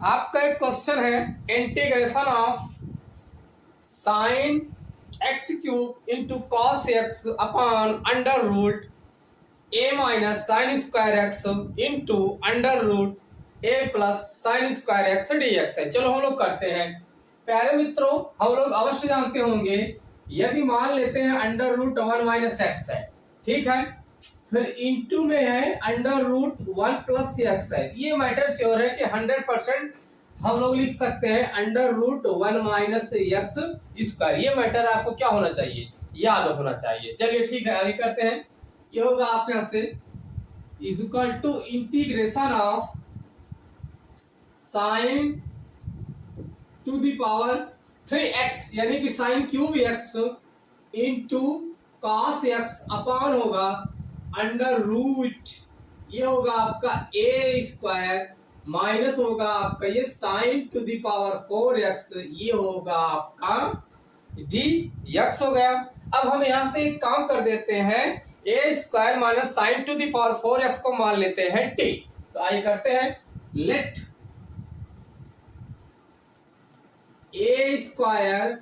आपका एक क्वेश्चन है integration of sine x cube into cos x upon under root a minus sine square x into under root a plus sine square x d x है। चलो हम लोग करते हैं। प्यारे मित्रों, हम लोग अवश्य जानते होंगे, यदि मान लेते हैं अंडर रूट 1 माइनस एक्स है, ठीक है, फिर इंटू में है अंडर रूट 1 प्लस एक्स है, ये मैटर श्योर है कि 100% हम लोग लिख सकते हैं under root 1 minus x square. ये मैटर आपको क्या होना चाहिए, याद होना चाहिए। चलिए ठीक है, आगे करते हैं। ये होगा आप यहां से is equal to integration of sine to the power 3x यानी कि sine cube x into cos x upon होगा अंडर रूट, ये होगा आपका ए स्क्वायर माइनस होगा आपका ये sign to the power 4x, ये होगा आपका डी एक्स हो गया। अब हम यहां से एक काम कर देते हैं, a square minus sine to the power 4x को मान लेते हैं टी। तो आइए करते हैं, let a square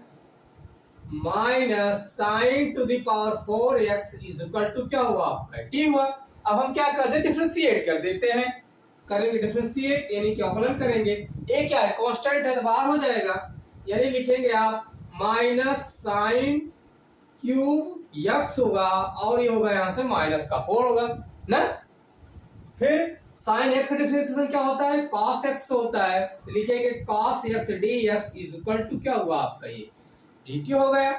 minus sine to the power 4x is equal to क्या हुआ आपका टी हुआ। अब हम क्या करते हैं, डिफरेंशिएट कर देते हैं, करेंगे डिफरेंशिएट यानी कि अवकलन करेंगे। ए क्या है, कांस्टेंट है तो बाहर हो जाएगा, यानी लिखेंगे आप माइनस साइन क्यूब एक्स होगा और ये होगा यहां से माइनस का 4 होगा ना। फिर साइन एक्स का डिफरेंशिएशन क्या होता है, cos x होता है, तो लिखेंगे cos x dx is equal to क्या हुआ आपका ये dt हो गया।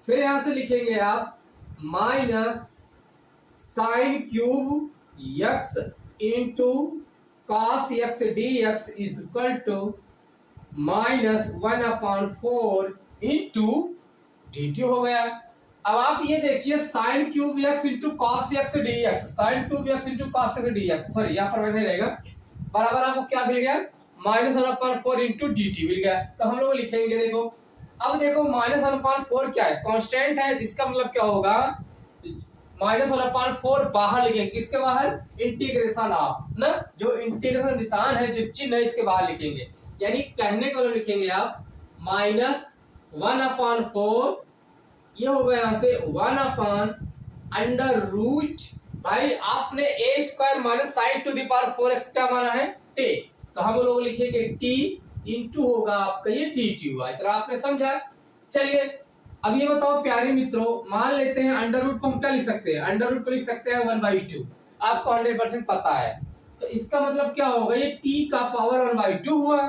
फिर यहां से लिखेंगे आप minus sine cube x into cos x dx is equal to minus 1/4 into dt हो गया। अब आप ये देखिए sine cube x into cos x d x, sine cube x into cos x d x, sorry यहाँ पर नहीं रहेगा, बराबर आपको क्या मिल गया, माइनस 1/4 इंटू डी टी मिल गया। तो हम लोग लिखेंगे, देखो अब देखो माइनस 1/4 क्या है, कांस्टेंट है, जिसका मतलब क्या होगा माइनस 1/4 बाहर लिखेंगे, किसके बाहर, इंटीग्रेशन ऑफ ना, जो इंटीग्रेशन निशान है, जो चिन्ह है, इसके बाहर लिखेंगे, यानी कहने को लिखेंगे आप माइनस 1/4, ये होगा यहां से 1 अंडर रूट, भाई आपने a square minus sine to the power 4x क्या माना है टी, तो हम लोग लिखेंगे टी इंटू होगा आपका ये डी टी हुआ। इतना आपने समझा। चलिए अब ये बताओ प्यारे मित्रों, मान लेते हैं अंडर रूट को हम क्या लिख सकते हैं, अंडर रूट को लिख सकते हैं 1/2, आपको 100% पता है, तो इसका मतलब क्या होगा, ये टी का पावर 1/2 हुआ।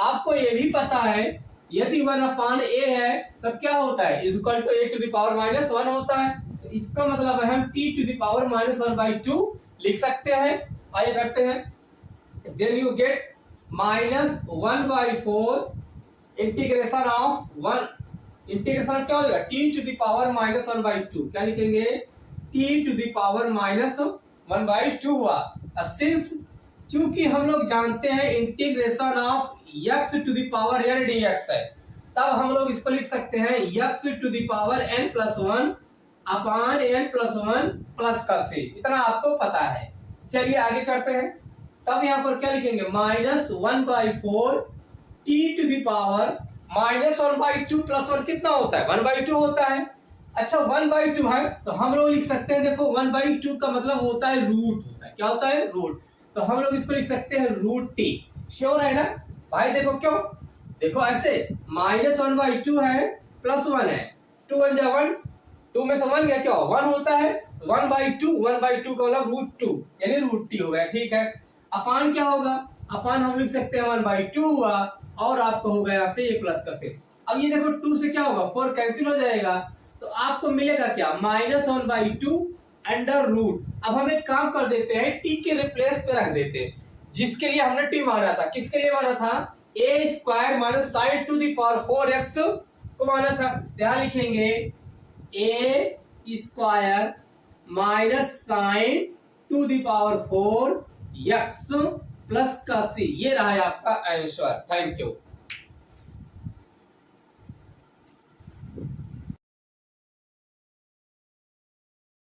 आपको ये भी पता है यदि 1/a है तब क्या होता है, is equal to a to the power -1 होता है, तो इसका मतलब है हम t टू द पावर -1/2 लिख सकते हैं। आइए करते हैं, then you get -1/4 integration of 1, integration क्या होगा t टू द पावर -1/2, क्या लिखेंगे t टू द पावर -1/2 हुआ। सिंस चूंकि हम लोग जानते हैं integration of x to the power n dx है, तब हम लोग इसको लिख सकते हैं x to the power n+1 upon n+1 plus का c, इतना आपको पता है। चलिए आगे करते हैं, तब यहाँ पर क्या लिखेंगे -1/4 t to the power -1/2 plus 1 कितना होता है, 1/2 होता है। अच्छा 1/2 है तो हम लोग लिख सकते हैं, देखो 1/2 का मतलब होता है रूट होता है, क्या होता है रूट, तो हम लोग इसको लिख सकते हैं रूट टी। श्योर है ना भाई, देखो क्यों, देखो ऐसे -1/2 है प्लस 1 है, 2 1 जा 1, 2 में से 1 गया, क्या 1 होता है, 1/2 1/2 का मतलब √2 यानी रूट टी हो गया, ठीक है। अपान क्या होगा, अपान हम लिख सकते हैं 1/2 हुआ और आपको हो गया से a प्लस का से। अब ये देखो 2 से क्या होगा 4 कैंसिल हो जाएगा, तो आपको मिलेगा क्या -1/2 अंडर रूट। अब हम एक काम कर देते हैं, टी के रिप्लेस पे रख देते हैं, जिसके लिए हमने टी माना था, किसके लिए माना था, A square minus sine to the power 4x को माना था। क्या लिखेंगे, A square minus sine to the power 4x plus का सी, ये रहा है आपका आंसर। Thank you.